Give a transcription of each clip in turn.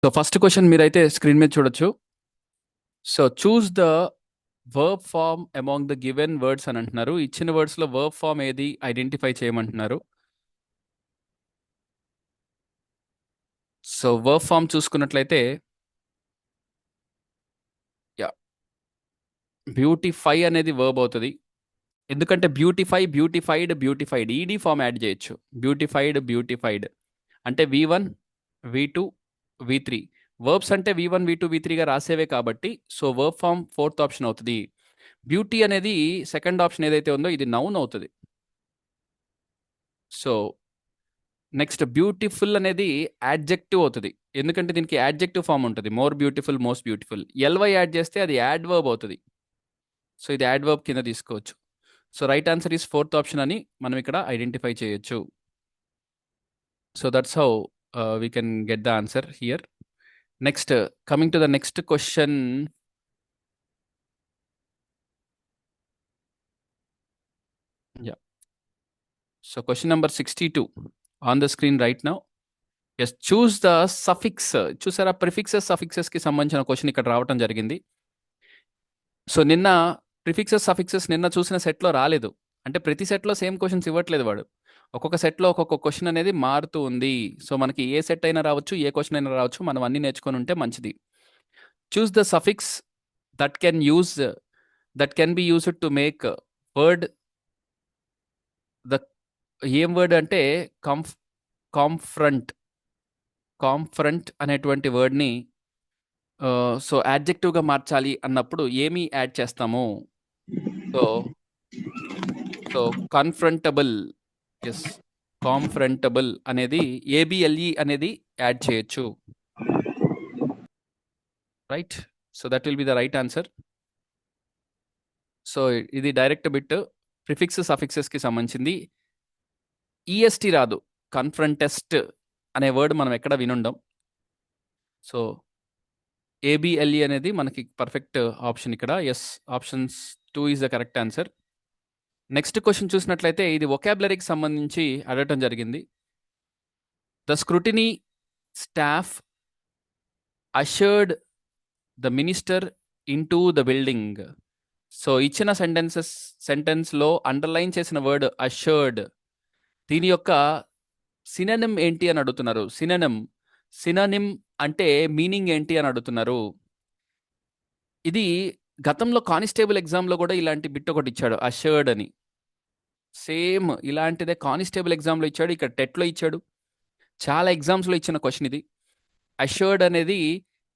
So first question మీరైతే screen మీద చూడొచ్చు. So choose the verb form among the given words అని అంటున్నారు. ఇచ్చిన వర్డ్స్ లో వర్బ్ ఫార్మ్ ఏది ఐడెంటిఫై చేయమంటున్నారు. సో వర్బ్ ఫార్మ్ చూసుకున్నట్లయితే బ్యూటిఫై అనేది వర్బ్ అవుతుంది. ఎందుకంటే beautify, beautified, beautified ED form add చేయొచ్చు. బ్యూటిఫైడ్, బ్యూటిఫైడ్ అంటే V1, V2, V3 వర్బ్స్ అంటే V1, V2, V3గా రాసేవే కాబట్టి so verb form fourth option అవుతుంది. బ్యూటీ అనేది సెకండ్ ఆప్షన్ ఏదైతే ఉందో ఇది నౌన్ అవుతుంది. సో నెక్స్ట్ బ్యూటిఫుల్ అనేది యాడ్జెక్టివ్ అవుతుంది. ఎందుకంటే దీనికి యాడ్జెక్టివ్ ఫామ్ ఉంటుంది. More beautiful, most beautiful. LY add చేస్తే అది యాడ్వర్బ్ అవుతుంది. సో ఇది యాడ్వర్బ్ కింద తీసుకోవచ్చు. So right answer is fourth option అని మనం ఇక్కడ ఐడెంటిఫై చేయొచ్చు. So that's how we can get the answer here. Next coming to the next question. So question number 62 on the screen right now. Yes, choose the suffix. చూసారా, prefixes suffixes కి సంబంధించిన question ఇక్కడ రావటం జరిగింది. So నిన్న prefixes suffixes నిన్న చూసిన సెట్లో రాలేదు. అంటే ప్రతి సెట్లో సేమ్ క్వశ్చన్స్ ఇవ్వట్లేదు వాడు. ఒక్కొక్క సెట్లో ఒక్కొక్క క్వశ్చన్ అనేది మారుతూ ఉంది. సో మనకి ఏ సెట్ అయినా రావచ్చు, ఏ క్వశ్చన్ అయినా రావచ్చు. మనం అన్ని నేర్చుకొని ఉంటే మంచిది. చూస్ the suffix that can be used to make word. The ఏం వర్డ్ అంటే కాంఫ్రంట్. కాంఫ్రంట్ అనేటువంటి వర్డ్ని సో యాడ్జెక్టివ్గా మార్చాలి అన్నప్పుడు ఏమి యాడ్ చేస్తాము? So so comfortable. Yes, comfortable అనేది ఏబిఎల్ఈ అనేది యాడ్ చేయొచ్చు. Right. So that will be the right answer. So ఇది డైరెక్ట్ బిట్. ప్రిఫిక్స్ సఫిక్సెస్కి సంబంధించింది. ఈఎస్టీ రాదు. కన్ఫ్రంటెస్ట్ అనే వర్డ్ మనం ఎక్కడ వినుండం. సో ఏబిఎల్ఈ అనేది మనకి పర్ఫెక్ట్ ఆప్షన్ ఇక్కడ. Yes, options 2 is the correct answer. Next question చూసినట్లయితే ఇది వొకాబులరీకి సంబంధించి అడగటం జరిగింది. The scrutiny staff ushered the minister into the building. So ఇచ్చిన సెంటెన్స్లో అండర్లైన్ చేసిన వర్డ్ అషర్డ్, దీని యొక్క సినోనిమ్ ఏంటి అని అడుగుతున్నారు. సినోనిమ్ అంటే మీనింగ్ ఏంటి అని అడుగుతున్నారు. ఇది గతంలో కానిస్టేబుల్ ఎగ్జామ్లో కూడా ఇలాంటి బిట్ ఒకటి ఇచ్చాడు, అషర్డ్ అని. సేమ్ ఇలాంటిదే కానిస్టేబుల్ ఎగ్జామ్లో ఇచ్చాడు, ఇక్కడ టెట్లో ఇచ్చాడు. చాలా ఎగ్జామ్స్లో ఇచ్చిన క్వశ్చన్ ఇది. అష్యూర్డ్ అనేది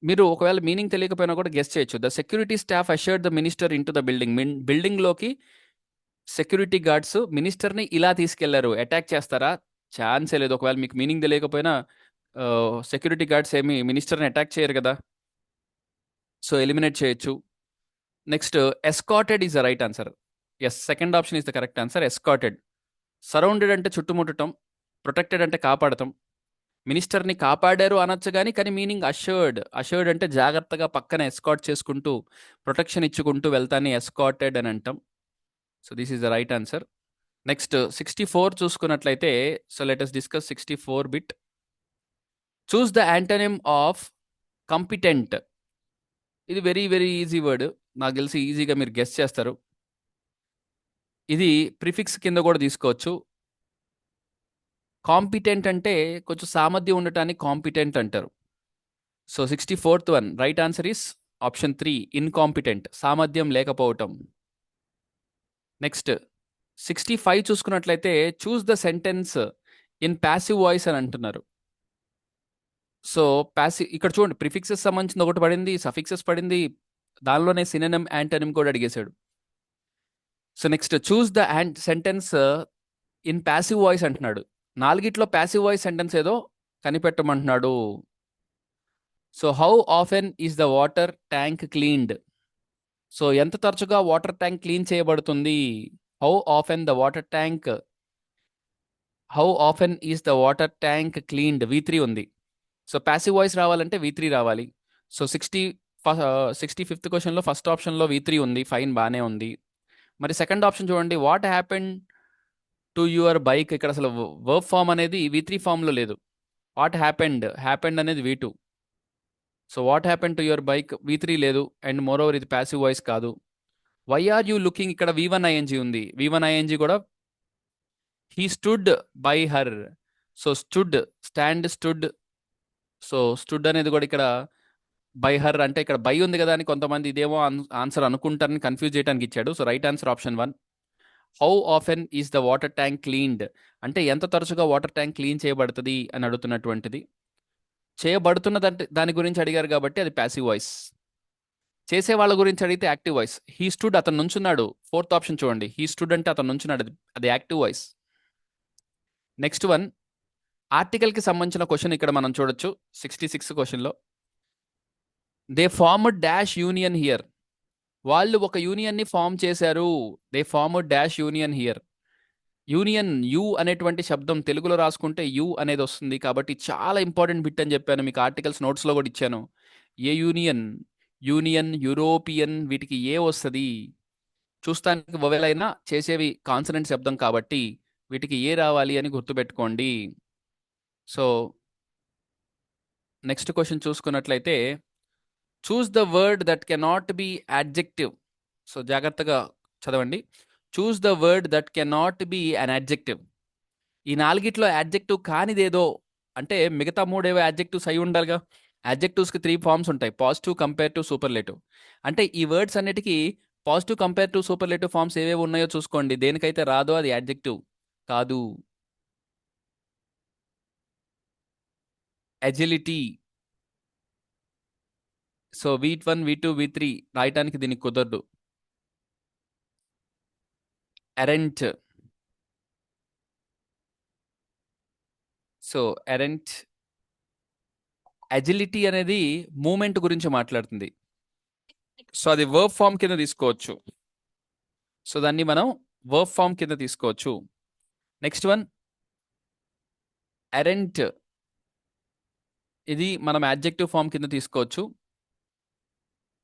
మీరు ఒకవేళ మీనింగ్ తెలియకపోయినా కూడా గెస్ చేయొచ్చు. The security staff assured the minister into the building. బిల్డింగ్లోకి సెక్యూరిటీ గార్డ్స్ మినిస్టర్ని ఇలా తీసుకెళ్లారు. అటాక్ చేస్తారా? ఛాన్సే లేదు. ఒకవేళ మీకు మీనింగ్ తెలియకపోయినా సెక్యూరిటీ గార్డ్స్ ఏమి మినిస్టర్ని అటాక్ చేయరు కదా. సో ఎలిమినేట్ చేయొచ్చు. Next escorted is the right answer. Yes, second option is the correct answer. Escorted. Surrounded అంటే చుట్టుముట్టడం, ప్రొటెక్టెడ్ అంటే కాపాడటం. మినిస్టర్ని కాపాడారు అనొచ్చు కానీ మీనింగ్ అష్యూర్డ్ అంటే జాగ్రత్తగా పక్కన ఎస్కాట్ చేసుకుంటూ ప్రొటెక్షన్ ఇచ్చుకుంటూ వెళ్తాన్ని ఎస్కాటెడ్ అని అంటాం. So this is the right answer. Next 64 చూసుకున్నట్లయితే, so let us discuss 64 bit. Choose the antonym of competent. ఇది వెరీ వెరీ ఈజీ వర్డ్. నాకు తెలిసి ఈజీగా మీరు గెస్ చేస్తారు. ఇది ప్రిఫిక్స్ కింద కూడా తీసుకోవచ్చు. కాంపిటెంట్ అంటే కొంచెం సామర్థ్యం ఉండటానికి కాంపిటెంట్ అంటారు. So 64th one right answer is option 3, incompetent, సామర్థ్యం లేకపోవటం. నెక్స్ట్ 65 చూసుకున్నట్లయితే చూస్ the sentence in passive voice అని అంటున్నారు. సో ఇక్కడ చూడండి, ప్రిఫిక్సెస్ సంబంధించిన ఒకటి పడింది, సఫిక్సెస్ పడింది, దానిలోనే సినోనిమ్ యాంటోనిమ్ కూడా అడిగేశాడు. So next choose the sentence in passive voice అంటున్నాడు. నాలుగిట్లో ప్యాసివ్ వాయిస్ సెంటెన్స్ ఏదో కనిపెట్టమంటున్నాడు. So how often is the water tank cleaned. So ఎంత తరచుగా వాటర్ ట్యాంక్ క్లీన్ చేయబడుతుంది? How often is the water tank cleaned. V3 ఉంది. So passive voice రావాలంటే V3 రావాలి. సో 65th క్వశ్చన్లో ఫస్ట్ ఆప్షన్లో V3 ఉంది. ఫైన్, బాగానే ఉంది. మరి సెకండ్ ఆప్షన్ చూడండి, what happen to your bike. ఇక్కడ అసలు వర్బ్ ఫామ్ అనేది V3 ఫామ్లో లేదు. వాట్ హ్యాపెండ్ అనేది V2. So what happen to your bike V3 లేదు, అండ్ మోర్ ఓవర్ ఇది ప్యాసివ్ వాయిస్ కాదు. వై ఆర్ యూ లుకింగ్, ఇక్కడ V1 ING ఉంది. V1 ING కూడా he stood by her. So stood, stand, stood. So stood అనేది కూడా ఇక్కడ by her అంటే ఇక్కడ బై ఉంది కదా అని కొంతమంది ఇదేమో ఆన్సర్ అనుకుంటారని కన్ఫ్యూజ్ చేయడానికి ఇచ్చాడు. So right answer option 1. How often is the water tank cleaned, అంటే ఎంత తరచుగా వాటర్ ట్యాంక్ క్లీన్ చేయబడుతుంది అని అడుగుతున్నటువంటిది. చేయబడుతున్నదంటే దాని గురించి అడిగారు కాబట్టి అది ప్యాసివ్ వాయిస్. చేసే వాళ్ళ గురించి అడిగితే యాక్టివ్ వాయిస్. హీ స్టూడ్, అతను నుంచున్నాడు. ఫోర్త్ ఆప్షన్ చూడండి, హీ స్టూడ్ అంటే అతను నుంచున్నాడు, అది యాక్టివ్ వాయిస్. నెక్స్ట్ వన్, ఆర్టికల్కి సంబంధించిన క్వశ్చన్ ఇక్కడ మనం చూడొచ్చు 66 క్వశ్చన్లో. They formed dash union here, వాళ్ళు ఒక యూనియన్ని ఫామ్ చేశారు. They formed dash union here. Union, you అనేటువంటి శబ్దం తెలుగులో రాసుకుంటే యు అనేది వస్తుంది. కాబట్టి చాలా ఇంపార్టెంట్ బిట్ అని చెప్పాను మీకు, ఆర్టికల్స్ నోట్స్లో కూడా ఇచ్చాను. ఏ యూనియన్, యూనియన్, యూరోపియన్, వీటికి ఏ వస్తుంది. చూస్తానికి వొవెల్ అయినా చేసేవి కాన్సనెంట్ శబ్దం కాబట్టి వీటికి ఏ రావాలి అని గుర్తుపెట్టుకోండి. సో నెక్స్ట్ క్వశ్చన్ చూసుకున్నట్లయితే, చూస్ the word that cannot be adjective. So జాగ్రత్తగా చదవండి. చూస్ the word that cannot be an adjective. ఈ నాలుగిట్లో యాడ్జెక్టివ్ కానిదేదో, అంటే మిగతా మూడేవో యాడ్జెక్టివ్స్ అయి ఉండాలిగా. యాడ్జెక్టివ్స్కి 3 ఫార్మ్స్ ఉంటాయి, పాజిటివ్, కంపేరిటివ్, సూపర్లేటివ్. అంటే ఈ వర్డ్స్ అన్నిటికీ పాజిటివ్, కంపేరిటివ్, సూపర్లేటివ్ ఫార్మ్స్ ఏవేవి ఉన్నాయో చూసుకోండి. దేనికైతే రాదో అది యాడ్జెక్టివ్ కాదు. Agility. So V1, V2, V3 రాయటానికి దీనికి కుదరదు. ఎరెంట్. సో ఎరెంట్. అజిలిటీ అనేది మూమెంట్ గురించి మాట్లాడుతుంది. సో అది వర్బ్ ఫామ్ కింద తీసుకోవచ్చు. సో దాన్ని మనం వర్బ్ ఫామ్ కింద తీసుకోవచ్చు. నెక్స్ట్ వన్, ఎరెంట్, ఇది మనం యాడ్జెక్టివ్ ఫామ్ కింద తీసుకోవచ్చు.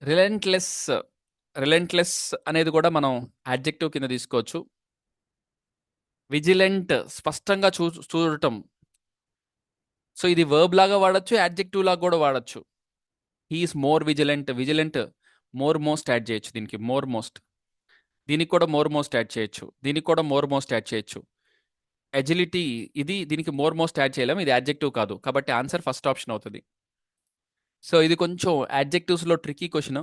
రిలెంట్లెస్, రిలెంట్లెస్ అనేది కూడా మనం యాడ్జెక్టివ్ కింద తీసుకోవచ్చు. విజిలెంట్, స్పష్టంగా చూడటం. సో ఇది వర్బ్ లాగా వాడచ్చు, యాడ్జెక్టివ్ లాగా కూడా వాడచ్చు. He is more vigilant, vigilant more most add చేయొచ్చు దీనికి, మోర్ మోస్ట్. దీనికి కూడా మోర్ మోస్ట్ యాడ్ చేయొచ్చు, దీనికి కూడా మోర్ మోస్ట్ యాడ్ చేయొచ్చు. ఎజిలిటీ, ఇది దీనికి మోర్ మోస్ట్ యాడ్ చేయలేం, ఇది యాడ్జెక్టివ్ కాదు, కాబట్టి ఆన్సర్ ఫస్ట్ ఆప్షన్ అవుతుంది. సో ఇది కొంచెం యాడ్జెక్టివ్స్లో ట్రికీ క్వశ్చన్,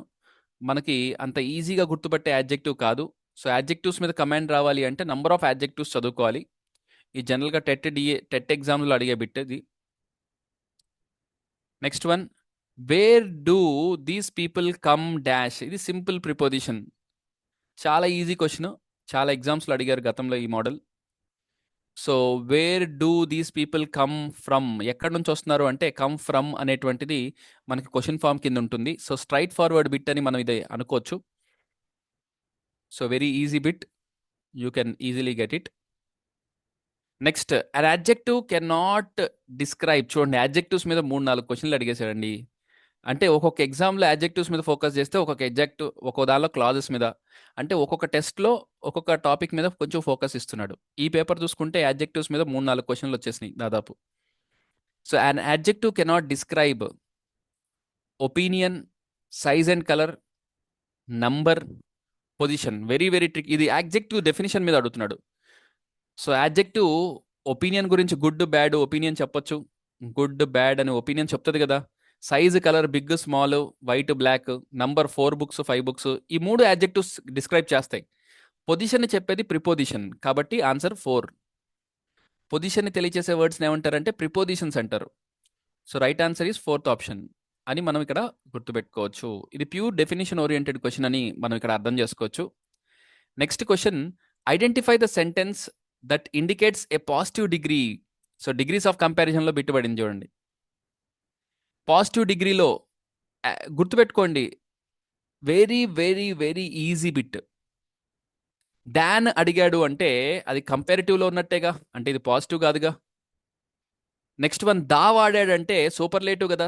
మనకి అంత ఈజీగా గుర్తుపట్టే యాడ్జెక్టివ్ కాదు. సో యాడ్జెక్టివ్స్ మీద కమాండ్ రావాలి అంటే నంబర్ ఆఫ్ యాడ్జెక్టివ్స్ చదువుకోవాలి. ఈ జనరల్గా టెట్ ఎగ్జామ్లో అడిగే బిట్ ఇది. Next one, where do these people come dash, ఇది సింపుల్ ప్రిపోజిషన్. చాలా ఈజీ క్వశ్చన్, చాలా ఎగ్జామ్స్లో అడిగారు గతంలో ఈ model. So where do these people come from, ఎక్కడి నుంచి వస్తున్నారు అంటే కమ్ ఫ్రమ్ అనేటువంటిది మనకి క్వశ్చన్ ఫామ్ కింద ఉంటుంది. సో స్ట్రైట్ ఫార్వర్డ్ బిట్ అని మనం ఇది అనుకోవచ్చు. So very easy bit, you can easily get it. Next, an adjective can not describe. చూడండి, యాడ్జెక్టివ్స్ మీద 3-4 క్వశ్చన్లు అడిగేశాడండి. అంటే ఒక్కొక్క ఎగ్జామ్లో యాడ్జెక్టివ్స్ మీద ఫోకస్ చేస్తే ఒక్కొక్క ఎగ్జాక్టివ్, ఒక్కొక్క దానిలో క్లాజెస్ మీద, అంటే ఒక్కొక్క టెస్ట్లో ఒక్కొక్క టాపిక్ మీద కొంచెం ఫోకస్ ఇస్తున్నాడు. ఈ పేపర్ చూసుకుంటే యాడ్జెక్టివ్స్ మీద 3-4 క్వశ్చన్లు వచ్చేసినాయి దాదాపు. So an adjective cannot describe opinion, size and colour, number, position. Very very trick, ఇది యాడ్జెక్టివ్ డెఫినేషన్ మీద అడుగుతున్నాడు. సో యాడ్జెక్టివ్ ఒపీనియన్ గురించి గుడ్ బ్యాడ్ ఒపీనియన్ చెప్పొచ్చు, గుడ్ బ్యాడ్ అని ఒపీనియన్ చెప్తుంది కదా. Size, colour, big, small, white, black, number 4 books 5 books, ఈ 3 adjectives describe చేస్తాయి. పొజిషన్ చెప్పేది ప్రిపోజిషన్, కాబట్టి ఆన్సర్ 4. పొజిషన్ని తెలియచేసే వర్డ్స్ని ఏమంటారంటే ప్రిపోజిషన్స్ అంటారు. So right answer is 4th option అని మనం ఇక్కడ గుర్తుపెట్టుకోవచ్చు. ఇది ప్యూర్ డెఫినేషన్ ఓరియంటెడ్ క్వశ్చన్ అని మనం ఇక్కడ అర్థం చేసుకోవచ్చు. Next question, identify the sentence that indicates a positive degree. So degrees of కంపారిజన్లో బిట్టుబడింది చూడండి. పాజిటివ్ డిగ్రీలో గుర్తుపెట్టుకోండి, very very very easy bit. Than అడిగాడు అంటే అది కంపారిటివ్లో ఉన్నట్టేగా, అంటే ఇది పాజిటివ్ కాదుగా. నెక్స్ట్ వన్, దా వాడాడంటే సూపర్లేటివ్ కదా,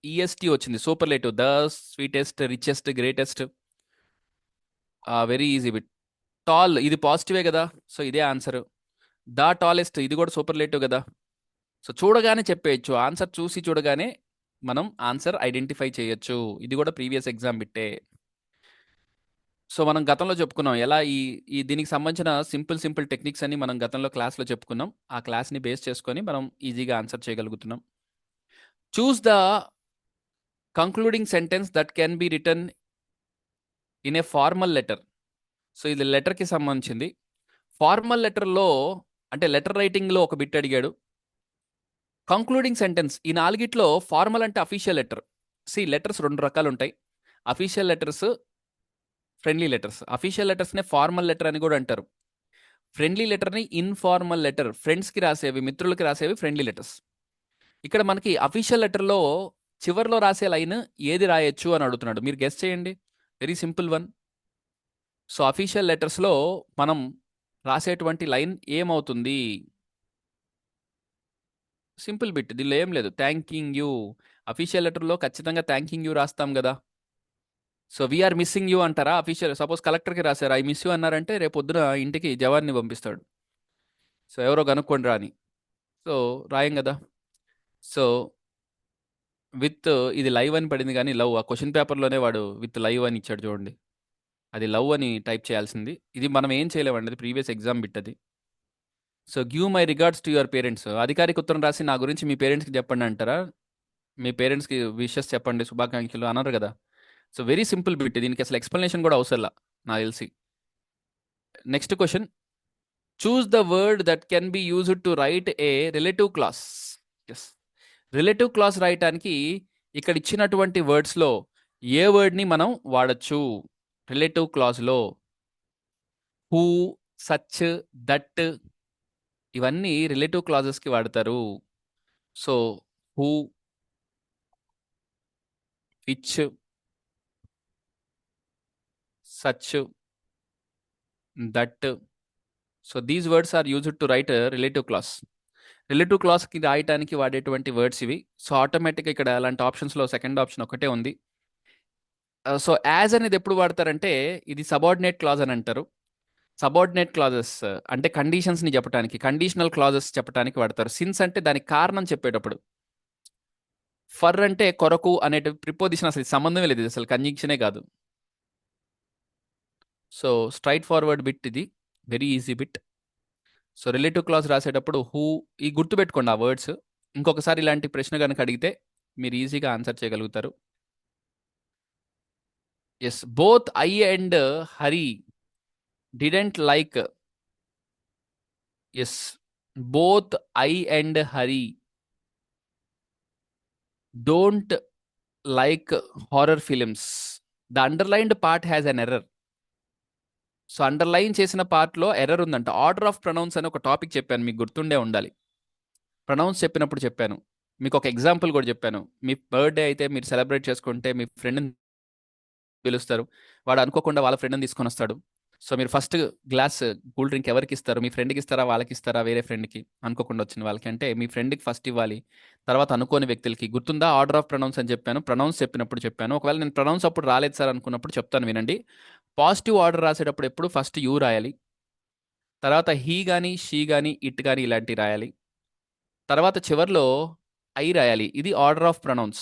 ఈఎస్టీ వచ్చింది, superlative. The sweetest, richest, greatest. Very easy bit. Tall, ఇది పాజిటివే కదా, సో ఇదే ఆన్సర్. ద టాలెస్ట్, ఇది కూడా సూపర్లేటివ్ కదా. సో చూడగానే చెప్పేయచ్చు, ఆన్సర్ చూసి చూడగానే మనం ఆన్సర్ ఐడెంటిఫై చేయొచ్చు. ఇది కూడా ప్రీవియస్ ఎగ్జామ్ బిట్టే. సో మనం గతంలో చెప్పుకున్నాం ఎలా ఈ ఈ దీనికి సంబంధించిన సింపుల్ టెక్నిక్స్ అన్ని మనం గతంలో క్లాస్లో చెప్పుకున్నాం. ఆ క్లాస్ని బేస్ చేసుకొని మనం ఈజీగా ఆన్సర్ చేయగలుగుతున్నాం. Choose the concluding sentence that can be written in a formal letter. So ఇది లెటర్కి సంబంధించింది. ఫార్మల్ లెటర్లో అంటే లెటర్ రైటింగ్లో ఒక బిట్ అడిగాడు. కంక్లూడింగ్ సెంటెన్స్ ఈ నాలుగిట్లో ఫార్మల్ అంటే అఫీషియల్ లెటర్. లెటర్స్ రెండు రకాలు ఉంటాయి. Official letters, friendly letters. Official లెటర్స్నే ఫార్మల్ లెటర్ అని కూడా అంటారు. ఫ్రెండ్లీ లెటర్ని ఇన్ఫార్మల్ లెటర్, ఫ్రెండ్స్కి రాసేవి, మిత్రులకి రాసేవి ఫ్రెండ్లీ లెటర్స్. ఇక్కడ మనకి అఫీషియల్ లెటర్లో చివర్లో రాసే లైన్ ఏది రాయొచ్చు అని అడుగుతున్నాడు. మీరు గెస్ చేయండి. Very simple one. So official లెటర్స్లో మనం రాసేటువంటి లైన్ ఏమవుతుంది? సింపుల్ బిట్, దీనిలో ఏం లేదు. Thanking you. అఫీషియల్ లెటర్లో ఖచ్చితంగా థ్యాంకింగ్ యూ రాస్తాం కదా. సో వీఆర్ మిస్సింగ్ యూ అంటారా? అఫీషియల్ సపోజ్ కలెక్టర్కి రాశారు ఐ మిస్ యూ అన్నారంటే రేపు పొద్దున ఇంటికి జవాన్ని పంపిస్తాడు. సో ఎవరో కనుక్కోండి రా అని. సో రాయం కదా. సో విత్ ఇది లైవ్ అని పడింది కానీ లవ్, ఆ క్వశ్చన్ పేపర్లోనే వాడు విత్ లైవ్ అని ఇచ్చాడు చూడండి. అది లవ్ అని టైప్ చేయాల్సింది. ఇది మనం ఏం చేయలేమండి, అది ప్రీవియస్ ఎగ్జామ్ బిట్ అది. So give my regards to your parents. అధికారిక ఉత్తరం రాసి నా గురించి మీ పేరెంట్స్కి చెప్పండి అంటారా? మీ పేరెంట్స్కి విషెస్ చెప్పండి, శుభాకాంక్షలు అనరు కదా. సో వెరీ సింపుల్ బిట్, దీనికి అసలు ఎక్స్ప్లెనేషన్ కూడా అవసరంలా నాకు తెలిసి. Next question, choose the word that can be used to write a relative clause. Yes, relative clause రాయటానికి ఇక్కడ ఇచ్చినటువంటి వర్డ్స్లో ఏ వర్డ్ని మనం వాడచ్చు రిలేటివ్ క్లాస్లో? హూ, సచ్, దట్, ఇవన్నీ రిలేటివ్ క్లాజెస్కి వాడతారు. So who, which, such, that. So these words are used to write relative clause. Relative క్లాస్కి రాయటానికి వాడేటువంటి వర్డ్స్ ఇవి. సో ఆటోమేటిక్గా ఇక్కడ అలాంటి ఆప్షన్స్లో సెకండ్ ఆప్షన్ ఒకటే ఉంది. సో యాజ్ అనేది ఎప్పుడు వాడతారంటే ఇది సబార్డినేట్ క్లాజ్ అని అంటారు. సబార్డినేట్ క్లాజెస్ అంటే కండిషన్స్ని చెప్పడానికి, కండిషనల్ క్లాజెస్ చెప్పడానికి వాడతారు. సిన్స్ అంటే దానికి కారణం చెప్పేటప్పుడు. ఫర్ అంటే కొరకు అనే ప్రిపోజిషన్ అసలు సంబంధమే లేదు, ఇది అసలు కంజంక్షనే కాదు. సో స్ట్రైట్ ఫార్వర్డ్ బిట్ ఇది, very easy bit. So relative clause రాసేటప్పుడు హూ, ఈ గుర్తుపెట్టుకోండి ఆ వర్డ్స్. ఇంకొకసారి ఇలాంటి ప్రశ్న కనుక అడిగితే మీరు ఈజీగా ఆన్సర్ చేయగలుగుతారు. Yes, both I and Hari didn't like. Yes, both I and Hari don't like horror films. The underlined part has an error. So underlined చేసిన పార్ట్లో ఎర్రర్ ఉందంట. ఆర్డర్ ఆఫ్ ప్రొనౌన్స్ అని ఒక టాపిక్ చెప్పాను, మీకు గుర్తుండే ఉండాలి. ప్రొనౌన్స్ చెప్పినప్పుడు చెప్పాను. మీకు ఒక ఎగ్జాంపుల్ కూడా చెప్పాను. మీ బర్త్డే అయితే మీరు సెలబ్రేట్ చేసుకుంటే మీ ఫ్రెండ్ని పిలుస్తారు, వాడు అనుకోకుండా వాళ్ళ ఫ్రెండ్ని తీసుకొని వస్తాడు. సో మీరు ఫస్ట్ గ్లాస్ కూల్ డ్రింక్ ఎవరికి ఇస్తారు? మీ ఫ్రెండ్కి ఇస్తారా, వాళ్ళకి ఇస్తారా, వేరే ఫ్రెండ్కి, అనుకోకుండా వచ్చిన వాళ్ళకి? అంటే మీ ఫ్రెండ్కి ఫస్ట్ ఇవ్వాలి, తర్వాత అనుకోని వ్యక్తులకి. గుర్తుందా? ఆర్డర్ ఆఫ్ ప్రొనౌన్స్ అని చెప్పాను, ప్రొనౌన్స్ చెప్పినప్పుడు చెప్పాను. ఒకవేళ నేను ప్రొనౌన్స్ అప్పుడు రాలేదు సార్ అనుకున్నప్పుడు చెప్తాను వినండి. పాజిటివ్ ఆర్డర్ రాసేటప్పుడు ఎప్పుడు ఫస్ట్ యూ రాయాలి, తర్వాత హీ కానీ, షీ కానీ, ఇట్ కానీ ఇలాంటివి రాయాలి, తర్వాత చివర్లో ఐ రాయాలి. ఇది order of pronounce.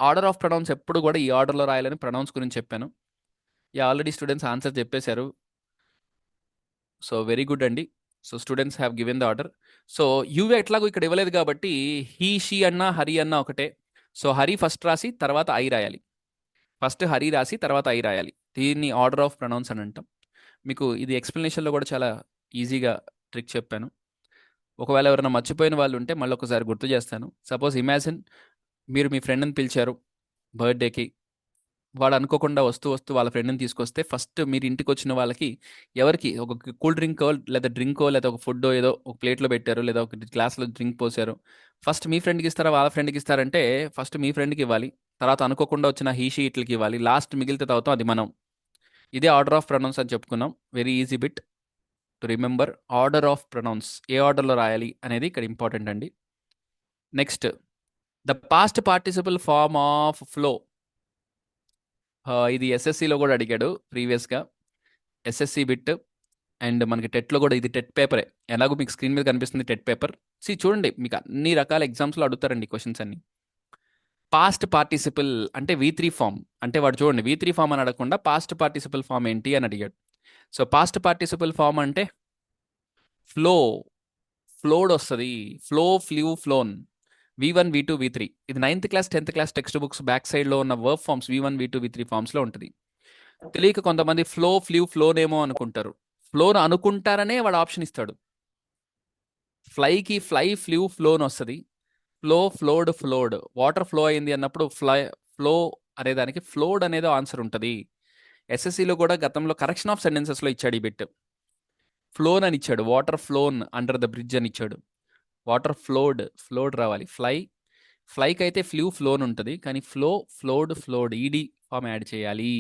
Order of pronounce ఎప్పుడు కూడా ఈ ఆర్డర్లో రాయాలని ప్రొనౌన్స్ గురించి చెప్పాను. ఆల్రెడీ స్టూడెంట్స్ ఆన్సర్ చెప్పేశారు. సో వెరీ గుడ్ అండి. So students have given the order. So you ఎట్లాగో ఇక్కడ ఇవ్వలేదు కాబట్టి హీ, షీ అన్నా హరి అన్నా ఒకటే. సో హరి ఫస్ట్ రాసి తర్వాత ఐ రాయాలి, ఫస్ట్ హరి రాసి తర్వాత ఐ రాయాలి. దీన్ని ఆర్డర్ ఆఫ్ ప్రొనౌన్స్ అని అంటాం. మీకు ఇది ఎక్స్ప్లెనేషన్లో కూడా చాలా ఈజీగా ట్రిక్ చెప్పాను. ఒకవేళ ఎవరైనా మర్చిపోయిన వాళ్ళు ఉంటే మళ్ళీ ఒకసారి గుర్తు చేస్తాను. సపోజ్ ఇమాజిన్ మీరు మీ ఫ్రెండ్ని పిలిచారు బర్త్డేకి, వాడు అనుకోకుండా వస్తూ వస్తూ వాళ్ళ ఫ్రెండ్ని తీసుకొస్తే ఫస్ట్ మీరు ఇంటికి వచ్చిన వాళ్ళకి ఎవరికి ఒక కూల్ డ్రింకో లేదా డ్రింకో లేదా ఒక ఫుడ్ ఏదో ఒక ప్లేట్లో పెట్టారు, లేదా ఒక గ్లాస్లో డ్రింక్ పోసారు. ఫస్ట్ మీ ఫ్రెండ్కి ఇస్తారా, వాళ్ళ ఫ్రెండ్కి ఇస్తారంటే ఫస్ట్ మీ ఫ్రెండ్కి ఇవ్వాలి, తర్వాత అనుకోకుండా వచ్చిన హీషీ ఇట్లకి ఇవ్వాలి, లాస్ట్ మిగిలితే తాగుతాం అది మనం. ఇదే ఆర్డర్ ఆఫ్ ప్రొనౌన్స్ అని చెప్పుకున్నాం. Very easy bit to remember. Order of pronouns ఏ ఆర్డర్లో రాయాలి అనేది ఇక్కడ ఇంపార్టెంట్ అండి. Next, the past participle form of flow. ఇది ఎస్ఎస్సిలో కూడా అడిగాడు ప్రీవియస్గా, ఎస్ఎస్సి బిట్. అండ్ మనకి టెట్లో కూడా, ఇది టెట్ పేపరే, ఎలాగో మీకు స్క్రీన్ మీద కనిపిస్తుంది టెట్ పేపర్. చూడండి, మీకు అన్ని రకాల ఎగ్జామ్స్లో అడుగుతారండి క్వశ్చన్స్ అన్ని. పాస్ట్ పార్టిసిపల్ అంటే V3 ఫామ్. అంటే వాడు చూడండి V3 ఫామ్ అని అడగకుండా పాస్ట్ పార్టిసిపల్ ఫామ్ ఏంటి అని అడిగాడు. సో పాస్ట్ పార్టిసిపల్ ఫామ్ అంటే ఫ్లో, ఫ్లోడ్ వస్తుంది. Flow, flu, flown. V1, V2, V3. ఇది 9th class 10th class text books back సైడ్లో ఉన్న verb forms V1, V2, V3 ఫామ్స్లో ఉంటుంది. తెలియక కొంతమంది ఫ్లో, ఫ్లూ, ఫ్లోనేమో అనుకుంటారు. ఫ్లోన్ అనుకుంటారనే వాడు ఆప్షన్ ఇస్తాడు. ఫ్లైకి ఫ్లై, ఫ్లూ, ఫ్లోన్ వస్తుంది. Flow, flowed, flowed. Water flow అయింది అన్నప్పుడు ఫ్లో అనేదానికి ఫ్లోడ్ అనేది ఆన్సర్ ఉంటుంది. ఎస్ఎస్సిలో కూడా గతంలో కరెక్షన్ ఆఫ్ సెంటెన్సెస్లో ఇచ్చాడు ఈ బిట్. ఫ్లోన్ అని ఇచ్చాడు. Water flown under the bridge అని ఇచ్చాడు. వాటర్ ఫ్లోడ్ రావాలి. ఫ్లైకి అయితే ఫ్లూ, ఫ్లోన్ ఉంటుంది. కానీ flow, flowed ED form add చేయాలి.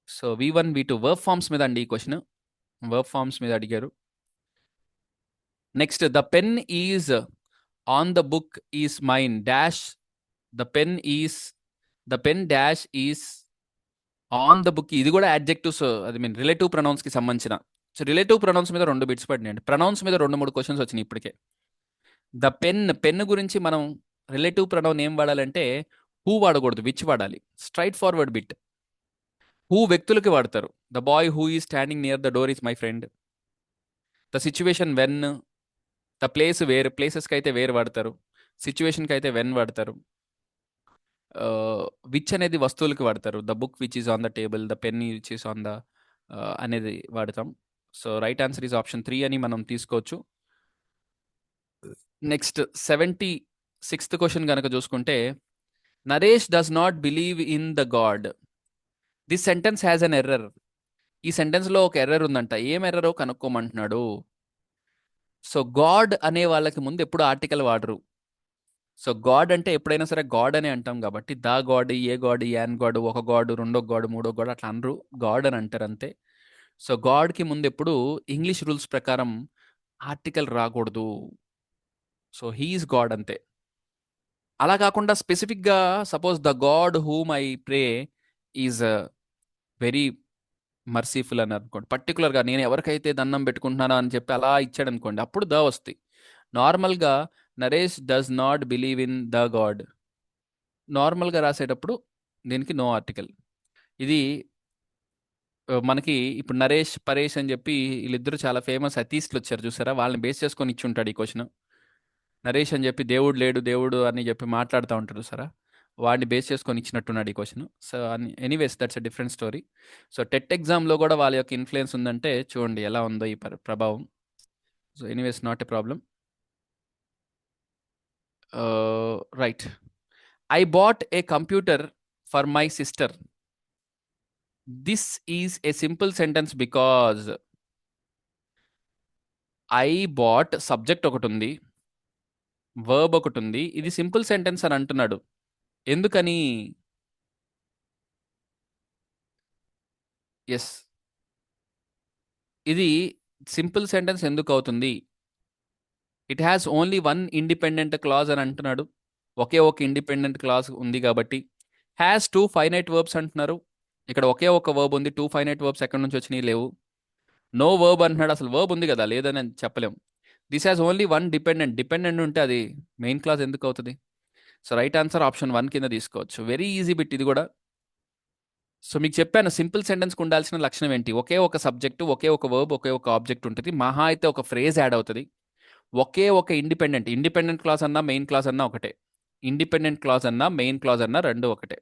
So V1, V2 verb forms మీద అండి ఈ క్వశ్చన్. వర్బ్ ఫామ్స్ మీద అడిగారు. Next, the pen is on the book is mine dash. The pen dash is on the book. ఇది కూడా అడ్జెక్టివ్స్, అది మీన్ రిలేటివ్ ప్రొనౌన్స్ కి సంబంధించిన. సో రిలేటివ్ ప్రొనౌన్స్ మీద 2 బిట్స్ పడినాయండి. ప్రొనౌన్స్ మీద 2-3 క్వశ్చన్స్ వచ్చినాయి ఇప్పటికే. ద పెన్ గురించి మనం రిలేటివ్ ప్రొనౌన్ ఏం వాడాలంటే హూ వాడకూడదు, విచ్ వాడాలి. Straight forward bit. హూ వ్యక్తులకి వాడతారు. The boy who is standing near the door is my friend. The situation when. The place where, ప్లేసెస్కి అయితే వేర్ వాడతారు. సిచ్యువేషన్కి అయితే వెన్ వాడతారు. విచ్ అనేది వస్తువులకి వాడతారు. The book which is on the table, the pen which is on the అనేది వాడతాం. So right answer is option 3 అని మనం తీసుకోవచ్చు. నెక్స్ట్ 76th క్వశ్చన్ కనుక చూసుకుంటే, Naresh does not believe in the God. This sentence has an error. ఈ సెంటెన్స్లో ఒక error ఉందంట. ఏం ఎర్రరో కనుక్కోమంటున్నాడు. సో గాడ్ అనే వాళ్ళకి ముందు ఎప్పుడు ఆర్టికల్ వాడరు. సో గాడ్ అంటే ఎప్పుడైనా సరే గాడ్ అని అంటాం కాబట్టి the God, A God, an God, ఒక గాడ్, రెండో గాడ్, మూడో గాడ్ అట్లా అనరు. గాడ్ అని అంటారు అంతే. సో గాడ్కి ముందు ఎప్పుడు ఇంగ్లీష్ రూల్స్ ప్రకారం ఆర్టికల్ రాకూడదు. సో హీఈస్ గాడ్ అంతే. అలా కాకుండా స్పెసిఫిక్గా suppose the God whom I pray is very merciful అని అనుకోండి. పర్టికులర్గా నేను ఎవరికైతే దండం పెట్టుకుంటున్నానో అని చెప్పి అలా ఇచ్చాడు అనుకోండి, అప్పుడు ద వస్తాయి. నార్మల్గా Naresh does not believe in the God నార్మల్గా రాసేటప్పుడు దీనికి నో ఆర్టికల్. ఇది మనకి ఇప్పుడు నరేష్, పరేష్ అని చెప్పి వీళ్ళిద్దరూ చాలా ఫేమస్ అథీస్ట్లు వచ్చారు చూసారా, వాళ్ళని బేస్ చేసుకొని ఇచ్చి ఉంటాడు ఈ క్వశ్చన్. నరేష్ అని చెప్పి దేవుడు లేడు, దేవుడు అని చెప్పి మాట్లాడుతూ ఉంటాడు సరే, వాడిని బేస్ చేసుకొని ఇచ్చినట్టున్నాడు ఈ question. So anyways that's a different story. So TET ఎగ్జామ్లో కూడా వాళ్ళ యొక్క ఇన్ఫ్లుయెన్స్ ఉందంటే చూడండి ఎలా ఉందో ఈ ప్రభావం. So anyways not a problem. Right. I bought a computer for my sister. This is a simple sentence because I bought subject ఒకటి ఉంది, వర్బ్ ఒకటి ఉంది. ఇది సింపుల్ సెంటెన్స్ అని అంటున్నాడు. ఎందుకని? ఎస్, ఇది సింపుల్ సెంటెన్స్ ఎందుకు అవుతుంది? It has only one independent clause అని అంటున్నాడు. ఒకే ఒక ఇండిపెండెంట్ క్లాజ్ ఉంది కాబట్టి. హ్యాస్ 2 ఫైనైట్ వర్బ్స్ అంటున్నారు. ఇక్కడ ఒకే ఒక వర్బ్ ఉంది. 2 ఫైనైట్ వర్బ్స్ ఎక్కడి నుంచి వచ్చినాయి? లేవు. నో వర్బ్ అంటున్నాడు. అసలు వర్బ్ ఉంది కదా, లేదని చెప్పలేం. This has only one dependent ఉంటే అది మెయిన్ క్లాజ్ ఎందుకు అవుతుంది? సో రైట్ ఆన్సర్ ఆప్షన్ 1 కింద తీసుకోవచ్చు. వెరీ ఈజీ బిట్ ఇది కూడా. సో మీకు చెప్పాను సింపుల్ సెంటెన్స్కి ఉండాల్సిన లక్షణం ఏంటి? ఒకే ఒక సబ్జెక్టు, ఒకే ఒక వర్బ్, ఒకే ఒక ఆబ్జెక్ట్ ఉంటుంది. మహా అయితే ఒక ఫ్రేజ్ యాడ్ అవుతుంది. ఒకే ఒక ఇండిపెండెంట్ క్లాస్ అన్నా మెయిన్ క్లాస్ అన్నా ఒకటే. ఇండిపెండెంట్ క్లాస్ అన్నా మెయిన్ క్లాస్ అన్నా రెండు ఒకటే.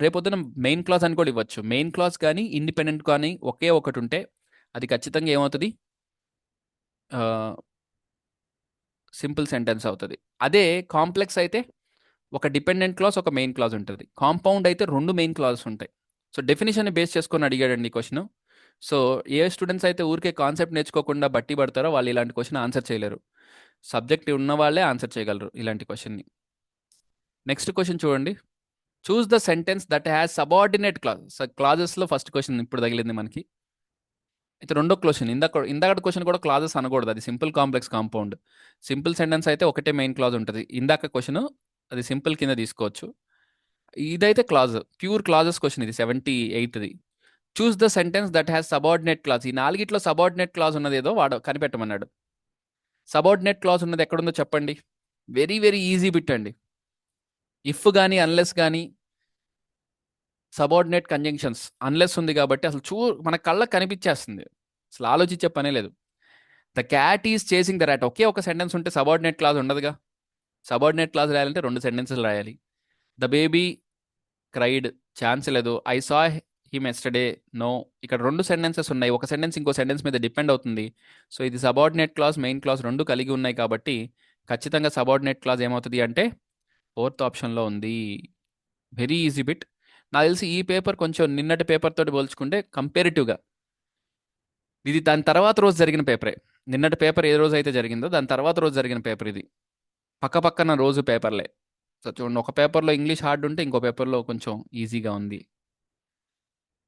రేపొద్దున మెయిన్ క్లాస్ అని కూడా ఇవ్వచ్చు. మెయిన్ క్లాస్ కానీ ఇండిపెండెంట్ కానీ ఒకే ఒకటి ఉంటే అది ఖచ్చితంగా ఏమవుతుంది? సింపుల్ సెంటెన్స్ అవుతుంది. అదే కాంప్లెక్స్ అయితే ఒక డిపెండెంట్ క్లాస్, ఒక మెయిన్ క్లాస్ ఉంటుంది. కాంపౌండ్ అయితే 2 మెయిన్ క్లాసెస్ ఉంటాయి. సో డెఫినేషన్ని బేస్ చేసుకొని అడిగాడండి ఈ క్వశ్చన్. సో ఏ స్టూడెంట్స్ అయితే ఊరికే కాన్సెప్ట్ నేర్చుకోకుండా బట్టి పడతారో వాళ్ళు ఇలాంటి క్వశ్చన్ ఆన్సర్ చేయలేరు. సబ్జెక్ట్ ఉన్న వాళ్ళే ఆన్సర్ చేయగలరు ఇలాంటి క్వశ్చన్ని. నెక్స్ట్ క్వశ్చన్ చూడండి. Choose the sentence that has subordinate క్లాజెస్లో ఫస్ట్ క్వశ్చన్ ఇప్పుడు తగిలింది మనకి. అయితే రెండో క్వశ్చన్, ఇందాక క్వశ్చన్ కూడా క్లాజెస్ అనకూడదు, అది simple complex compound. Simple sentence అయితే ఒకటే మెయిన్ క్లాజ్ ఉంటుంది. ఇందాక క్వశ్చన్ అది సింపుల్ కింద తీసుకోవచ్చు. ఇదైతే క్లాజ్, ప్యూర్ క్లాజెస్ క్వశ్చన్ ఇది 78ది. Choose the sentence that has subordinate clause. ఈ 4గిట్లో సబార్డినేట్ క్లాజ్ ఉన్నది ఏదో కనిపెట్టమన్నాడు. సబార్డినేట్ క్లాజ్ ఉన్నది ఎక్కడుందో చెప్పండి. వెరీ వెరీ ఈజీ బిట్ అండి. ఇఫ్ కానీ అన్లెస్ కానీ సబార్డినేట్ కంజంక్షన్స్ అన్లెస్ ఉంది కాబట్టి అసలు మన కళ్ళకు కనిపించేస్తుంది, అసలు ఆలోచించే పనే లేదు. The cat is chasing the rat ఒకే ఒక సెంటెన్స్ ఉంటే సబార్డినేట్ క్లాజ్ ఉండదుగా. సబార్డినేట్ క్లాజ్ రాయాలంటే 2 సెంటెన్సులు రాయాలి. ద బేబీ క్రైడ్ ఛాన్స్ లేదు. I saw him yesterday no. ఇక్కడ 2 సెంటెన్సెస్ ఉన్నాయి, ఒక సెంటెన్స్ ఇంకో సెంటెన్స్ మీద డిపెండ్ అవుతుంది. సో ఇది సబార్డినేట్ క్లాజ్ మెయిన్ క్లాజ్ 2 కలిగి ఉన్నాయి కాబట్టి ఖచ్చితంగా సబార్డినేట్ క్లాజ్ ఏమవుతుంది అంటే 4th ఆప్షన్లో ఉంది. Very easy bit. నాకు తెలిసి ఈ పేపర్ కొంచెం నిన్నటి పేపర్ తోటి పోల్చుకుంటే కంపేరిటివ్గా ఇది దాని తర్వాత రోజు జరిగిన పేపరే. నిన్నటి పేపర్ ఏ రోజు అయితే జరిగిందో దాని తర్వాత రోజు జరిగిన పేపర్ ఇది. పక్క పక్కన రోజు పేపర్లే. సో చూడండి, ఒక పేపర్లో ఇంగ్లీష్ హార్డ్ ఉంటే ఇంకో పేపర్లో కొంచెం ఈజీగా ఉంది.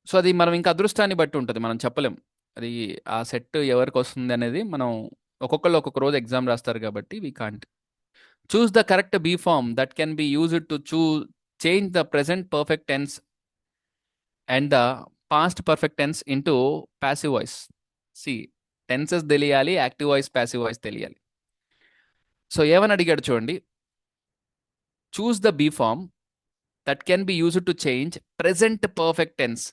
సో అది మనం ఇంకా అదృష్టాన్ని బట్టి ఉంటుంది, మనం చెప్పలేం అది ఆ సెట్ ఎవరికి వస్తుంది అనేది. మనం ఒక్కొక్కళ్ళు ఒక్కొక్క రోజు ఎగ్జామ్ రాస్తారు కాబట్టి we can't. Choose the correct be form that can be used to change the present perfect tense and the past perfect tense into passive voice. See tenses తెలియాలి, యాక్టివ్ వాయిస్ ప్యాసివ్ వాయిస్ తెలియాలి. So ఏమని అడిగాడు చూడండి, choose the be form that can be used to change present perfect tense.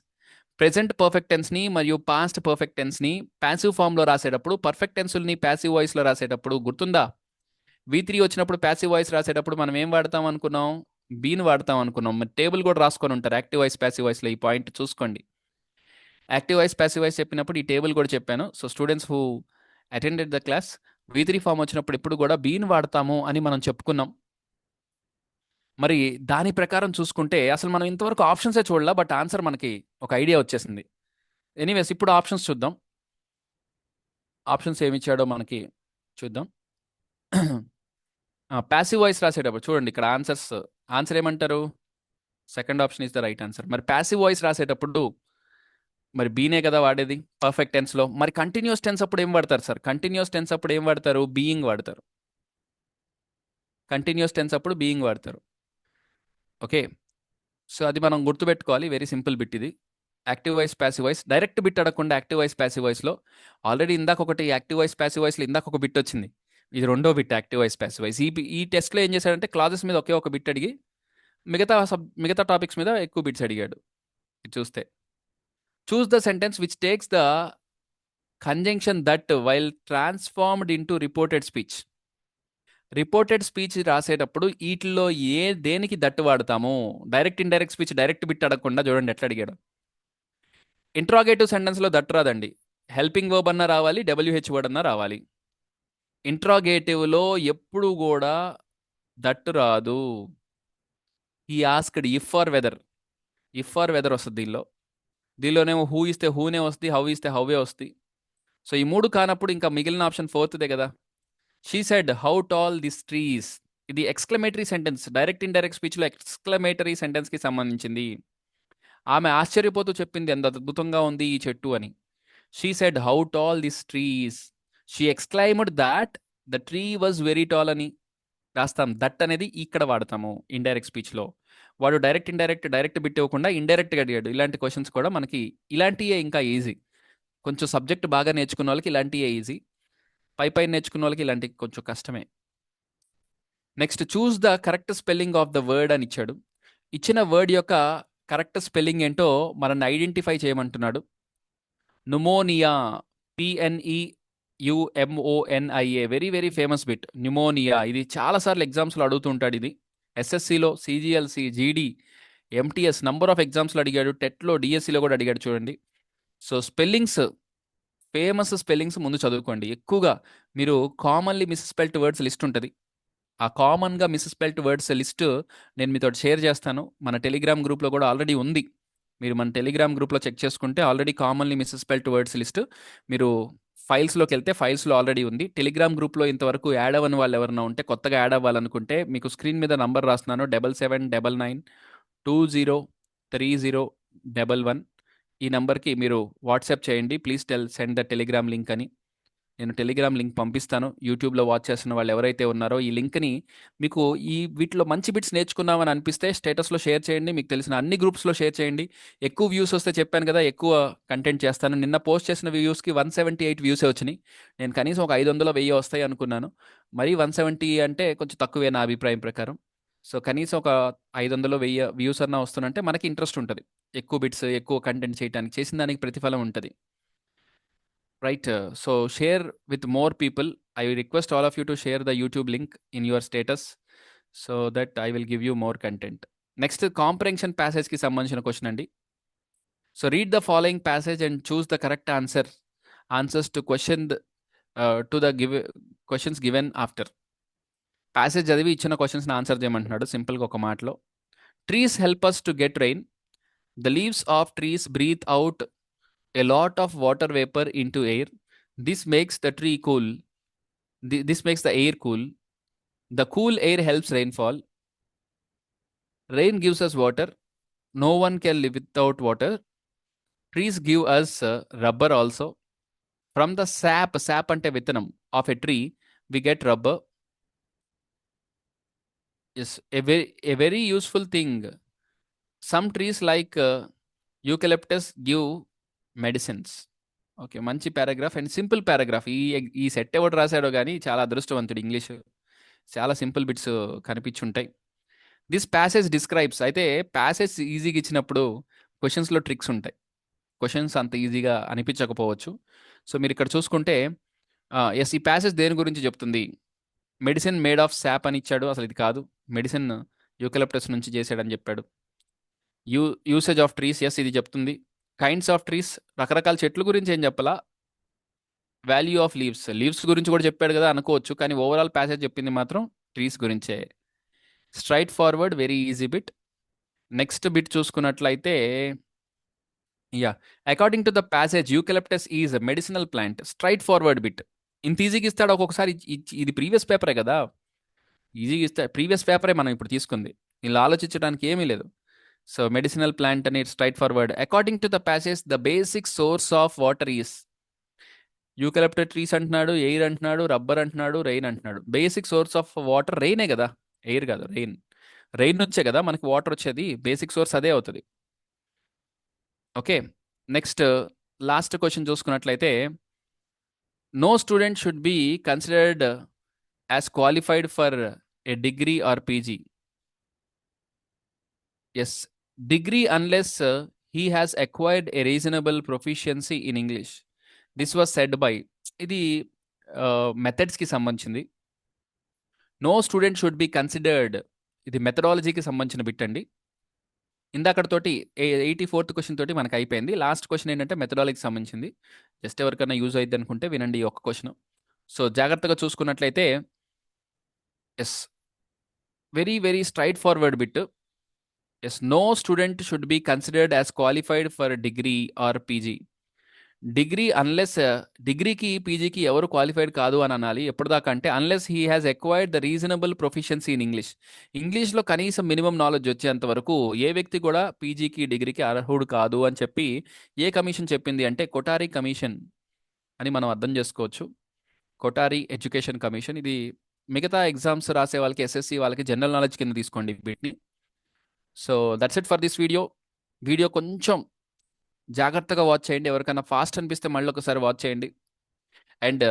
Present perfect టెన్స్ని మరియు past perfect టెన్స్ని passive ఫామ్లో రాసేటప్పుడు, perfect టెన్సుల్ని passive వాయిస్లో రాసేటప్పుడు గుర్తుందా? V3 వచ్చినప్పుడు ప్యాసివ్ వాయిస్ రాసేటప్పుడు మనం ఏం వాడతాం అనుకున్నాం? బీని వాడతాం అనుకున్నాం. మరి టేబుల్ కూడా రాసుకొని ఉంటారు యాక్టివ్ వాయిస్ ప్యాసివ్ వాయిస్లో. ఈ పాయింట్ చూసుకోండి. యాక్టివ్ వాయిస్ ప్యాసివ్ వాయిస్ చెప్పినప్పుడు ఈ టేబుల్ కూడా చెప్పాను. So students who attended the class, V3 form వచ్చినప్పుడు ఇప్పుడు కూడా బీని వాడతాము అని మనం చెప్పుకున్నాం. మరి దాని ప్రకారం చూసుకుంటే అసలు మనం ఇంతవరకు ఆప్షన్సే చూడలా, బట్ ఆన్సర్ మనకి ఒక ఐడియా వచ్చేసింది. ఎనీవేస్ ఇప్పుడు ఆప్షన్స్ చూద్దాం. ఆప్షన్స్ ఏమి ఇచ్చాడో మనకి చూద్దాం. ప్యాసివ్ వాయిస్ రాసేటప్పుడు చూడండి, ఇక్కడ ఆన్సర్ ఏమంటారు? Second option is the right answer. మరి ప్యాసివ్ వాయిస్ రాసేటప్పుడు మరి బీనే కదా వాడేది పర్ఫెక్ట్ టెన్స్లో. మరి కంటిన్యూస్ టెన్స్ అప్పుడు ఏం వాడతారు సార్? కంటిన్యూస్ టెన్స్ అప్పుడు ఏం వాడతారు? బీయింగ్ వాడతారు. కంటిన్యూస్ టెన్స్ అప్పుడు బీయింగ్ వాడతారు. ఓకే, సో అది మనం గుర్తుపెట్టుకోవాలి. వెరీ సింపుల్ బిట్ ఇది. Active voice passive voice direct bit అడగకుండా యాక్టివ్ వాయిస్ ప్యాసివ్ వాయిస్లో ఆల్రెడీ ఇందాక ఒకటి యాక్టివ్ వాయిస్ ప్యాసివ్ వాయిస్లో ఇందాక ఒక బిట్ వచ్చింది. ఇది రెండో bit active voice passive voice. ఈ టెస్ట్లో ఏం చేశాడంటే క్లాజెస్ మీద ఒకే ఒక బిట్ అడిగి మిగతా టాపిక్స్ మీద ఎక్కువ బిట్స్ అడిగాడు. ఇది చూస్తే చూస్ the sentence which takes the conjunction that while transformed into reported speech. Reported speech రాసేటప్పుడు వీటిల్లో దేనికి దట్టు వాడతాము? Direct indirect speech direct bit అడగకుండా చూడండి ఎట్లా అడిగాడు. ఇంట్రాగేటివ్ సెంటెన్స్లో దట్టు రాదండి. హెల్పింగ్ వర్బ్ అన్నా రావాలి, WH వర్డ్ అన్నా రావాలి. ఇంట్రాగేటివ్లో ఎప్పుడు కూడా దట్టు రాదు. ఈ ఆస్క్డ్ ఇఫ్ ఆర్ వెదర్ వస్తుంది దీనిలోనేమో హూ ఇస్తే హూనే వస్తుంది, హౌ ఇస్తే హౌవే వస్తుంది. సో ఈ 3 కానప్పుడు ఇంకా మిగిలిన ఆప్షన్ 4దే కదా. She said how tall this trees. ఇది ఎక్స్క్లమేటరీ సెంటెన్స్, డైరెక్ట్ ఇండైరెక్ట్ స్పీచ్లో ఎక్స్క్లమేటరీ సెంటెన్స్కి సంబంధించింది. ఆమె ఆశ్చర్యపోతూ చెప్పింది ఎంత అద్భుతంగా ఉంది ఈ చెట్టు అని. She said how tall this trees. She exclaimed that the tree was very tall అని రాస్తాం. దట్ అనేది ఇక్కడ వాడతాము ఇండైరెక్ట్ స్పీచ్లో. వాడు డైరెక్ట్ బిట్ ఇవ్వకుండా ఇండైరెక్ట్గా అడిగాడు. ఇలాంటి క్వశ్చన్స్ కూడా మనకి ఇలాంటివే ఇంకా ఈజీ. కొంచెం సబ్జెక్ట్ బాగా నేర్చుకున్న వాళ్ళకి ఇలాంటివే ఈజీ, పై నేర్చుకున్న వాళ్ళకి ఇలాంటివి కొంచెం కష్టమే. Next choose the correct spelling of the word అని ఇచ్చాడు. ఇచ్చిన వర్డ్ యొక్క కరెక్ట్ స్పెల్లింగ్ ఏంటో మనల్ని ఐడెంటిఫై చేయమంటున్నాడు. Pneumonia, PNEUMONIA, very very famous bit pneumonia. ఇది చాలాసార్లు ఎగ్జామ్స్లో అడుగుతుంటాడు. ఇది SSCలో, CGLC, GD, MTS number of ఎగ్జామ్స్లో అడిగాడు. టెట్లో, DSCలో కూడా అడిగాడు చూడండి. సో స్పెల్లింగ్స్, ఫేమస్ స్పెల్లింగ్స్ ముందు చదువుకోండి. ఎక్కువగా మీరు కామన్లీ మిస్స్పెల్ట్ వర్డ్స్ లిస్ట్ ఉంటుంది. ఆ కామన్గా మిస్స్పెల్ట్ వర్డ్స్ లిస్ట్ నేను మీతో షేర్ చేస్తాను. మన టెలిగ్రామ్ గ్రూప్లో కూడా ఆల్రెడీ ఉంది. మీరు మన టెలిగ్రామ్ గ్రూప్లో చెక్ చేసుకుంటే ఆల్రెడీ కామన్లీ మిస్స్పెల్ట్ వర్డ్స్ లిస్ట్ మీరు ఫైల్స్లోకి వెళ్తే ఫైల్స్లో ఆల్రెడీ ఉంది. టెలిగ్రామ్ గ్రూప్లో ఇంతవరకు యాడ్ అవ్వని వాళ్ళు ఎవరైనా ఉంటే, కొత్తగా యాడ్ అవ్వాలనుకుంటే మీకు స్క్రీన్ మీద నంబర్ రాస్తున్నాను, 7799203011. ఈ నెంబర్కి మీరు వాట్సాప్ చేయండి. Please send the Telegram link అని. నేను టెలిగ్రామ్ లింక్ పంపిస్తాను. యూట్యూబ్లో వాచ్ చేస్తున్న వాళ్ళు ఎవరైతే ఉన్నారో ఈ లింక్ని మీకు వీటిలో మంచి బిట్స్ నేర్చుకున్నామని అనిపిస్తే స్టేటస్లో షేర్ చేయండి. మీకు తెలిసిన అన్ని గ్రూప్స్లో షేర్ చేయండి. ఎక్కువ వ్యూస్ వస్తే చెప్పాను కదా, ఎక్కువ కంటెంట్ చేస్తాను. నిన్న పోస్ట్ చేసిన వ్యూస్కి 178 వ్యూసే వచ్చినాయి. నేను కనీసం ఒక 500-1000 వస్తాయి అనుకున్నాను. మరీ 170 అంటే కొంచెం తక్కువే నా అభిప్రాయం ప్రకారం. సో కనీసం ఒక 500, 1000 వ్యూస్ అన్నా వస్తున్నంటే మనకి ఇంట్రెస్ట్ ఉంటది. ఎక్కువ బిట్స్, ఎక్కువ కంటెంట్ చేయటానికి. చేసిన దానికి ప్రతిఫలం ఉంటది. Right. So share with more people. I request all of you to share the YouTube link in your status so that I will give you more content. Next comprehension ప్యాసేజ్కి సంబంధించిన question అండి. So read the following passage and choose the correct answers to to the questions given after. Passage చదివి ఇచ్చిన క్వశ్చన్స్ని answer చేయమంటున్నాడు సింపుల్గా ఒక మాటలో. Trees help us to get rain. The leaves of trees breathe out a lot of water vapor into air. This makes the tree cool. This makes the air cool. The cool air helps rainfall. Rain gives us water. No one can live without water. Trees give us rubber also. From the sap ante vittanam of a tree, we get rubber. Yes, a very useful thing. Some trees like eucalyptus give medicines. Okay, మంచి paragraph and simple paragraph. ఈ set ఎవడు రాశాడో కానీ చాలా అదృష్టవంతుడు. English చాలా simple bits కనిపించుంటాయి. This passage describes. అయితే ప్యాసేజ్ ఈజీగా ఇచ్చినప్పుడు క్వశ్చన్స్లో ట్రిక్స్ ఉంటాయి. క్వశ్చన్స్ అంత ఈజీగా అనిపించకపోవచ్చు. సో మీరు ఇక్కడ చూసుకుంటే ఎస్, ఈ ప్యాసేజ్ దేని గురించి చెప్తుంది? మెడిసిన్ మేడ్ ఆఫ్ శాప్ అని ఇచ్చాడు. అసలు ఇది కాదు. మెడిసిన్ యూకలిప్టస్ నుంచి చేసాడని చెప్పాడు. యూసేజ్ ఆఫ్ ట్రీస్, ఎస్ ఇది చెప్తుంది. కైండ్స్ ఆఫ్ ట్రీస్, రకరకాల చెట్ల గురించి ఏం చెప్పాలా. వాల్యూ ఆఫ్ లీవ్స్ గురించి కూడా చెప్పాడు కదా అనుకోవచ్చు, కానీ ఓవరాల్ ప్యాసేజ్ చెప్పింది మాత్రం ట్రీస్ గురించే. Straightforward, very easy bit. Next bit చూసుకున్నట్లయితే according to the passage eucalyptus is medicinal plant. Straightforward bit. ఇంత ఈజీగా ఇస్తాడు ఒక్కొక్కసారి. ఇది ప్రీవియస్ పేపరే కదా, ఈజీగా ఇస్తాడు. ప్రీవియస్ పేపరే మనం ఇప్పుడు తీసుకుంది. ఇలా ఆలోచించడానికి ఏమీ లేదు. సో మెడిసినల్ ప్లాంట్ అని straight forward. According to the passage the basic source of water is. Eucalyptus trees అంటున్నాడు, ఎయిర్ అంటున్నాడు, రబ్బర్ అంటున్నాడు, రెయిన్ అంటున్నాడు. బేసిక్ సోర్స్ ఆఫ్ వాటర్ రెయినే కదా, ఎయిర్ కాదు, రెయిన్. రెయిన్ నుంచే కదా మనకి వాటర్ వచ్చేది. బేసిక్ సోర్స్ అదే అవుతుంది. ఓకే, నెక్స్ట్ లాస్ట్ క్వశ్చన్ చూసుకున్నట్లయితే no student should be considered as qualified for a degree or PG. Yes, degree unless he has acquired a reasonable proficiency in English. This was said by. ఇది మెథడ్స్కి సంబంధించింది. No student should be considered, ఇది మెథడాలజీకి సంబంధించిన bit అండి. ఇందాకటితోటి 84th question తోటి మనకు అయిపోయింది. లాస్ట్ క్వశ్చన్ ఏంటంటే మెథడాలజీకి సంబంధించింది. జస్ట్ ఎవరికైనా యూజ్ అయ్యింది అనుకుంటే వినండి ఈ ఒక్క క్వశ్చన్. సో జాగ్రత్తగా చూసుకున్నట్లయితే yes, very very straightforward bit. Yes, no student should be considered as qualified for degree or PG. Degree unless, డిగ్రీకి పీజీకి ఎవరు క్వాలిఫైడ్ కాదు అని అనాలి. ఎప్పటిదాకా అంటే unless he has acquired the reasonable proficiency in English. ఇంగ్లీష్లో కనీసం మినిమం నాలెడ్జ్ వచ్చేంత వరకు ఏ వ్యక్తి కూడా పీజీకి డిగ్రీకి అర్హుడు కాదు అని చెప్పి ఏ కమిషన్ చెప్పింది అంటే కొఠారి కమిషన్ అని మనం అర్థం చేసుకోవచ్చు. Kothari education commission. ఇది మిగతా ఎగ్జామ్స్ రాసే వాళ్ళకి, ఎస్ఎస్సి వాళ్ళకి జనరల్ నాలెడ్జ్ కింద తీసుకోండి వీటిని. So that's it for this video. Video కొంచెం జాగ్రత్తగా వాచ్ చేయండి. ఎవరికైనా ఫాస్ట్ అనిపిస్తే మళ్ళీ ఒకసారి వాచ్ చేయండి. అండ్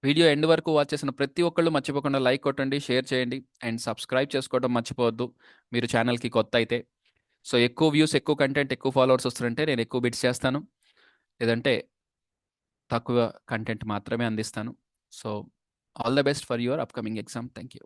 వీడియో ఎండ్ వరకు వాచ్ చేసిన ప్రతి ఒక్కళ్ళు మర్చిపోకుండా లైక్ కొట్టండి, షేర్ చేయండి అండ్ సబ్స్క్రైబ్ చేసుకోవడం మర్చిపోవద్దు మీరు ఛానల్కి కొత్త అయితే. సో ఎక్కువ వ్యూస్, ఎక్కువ కంటెంట్, ఎక్కువ ఫాలోవర్స్ వస్తుంటే నేను ఎక్కువ బిట్స్ చేస్తాను, లేదంటే తక్కువ కంటెంట్ మాత్రమే అందిస్తాను. So all the best for your upcoming exam. Thank you.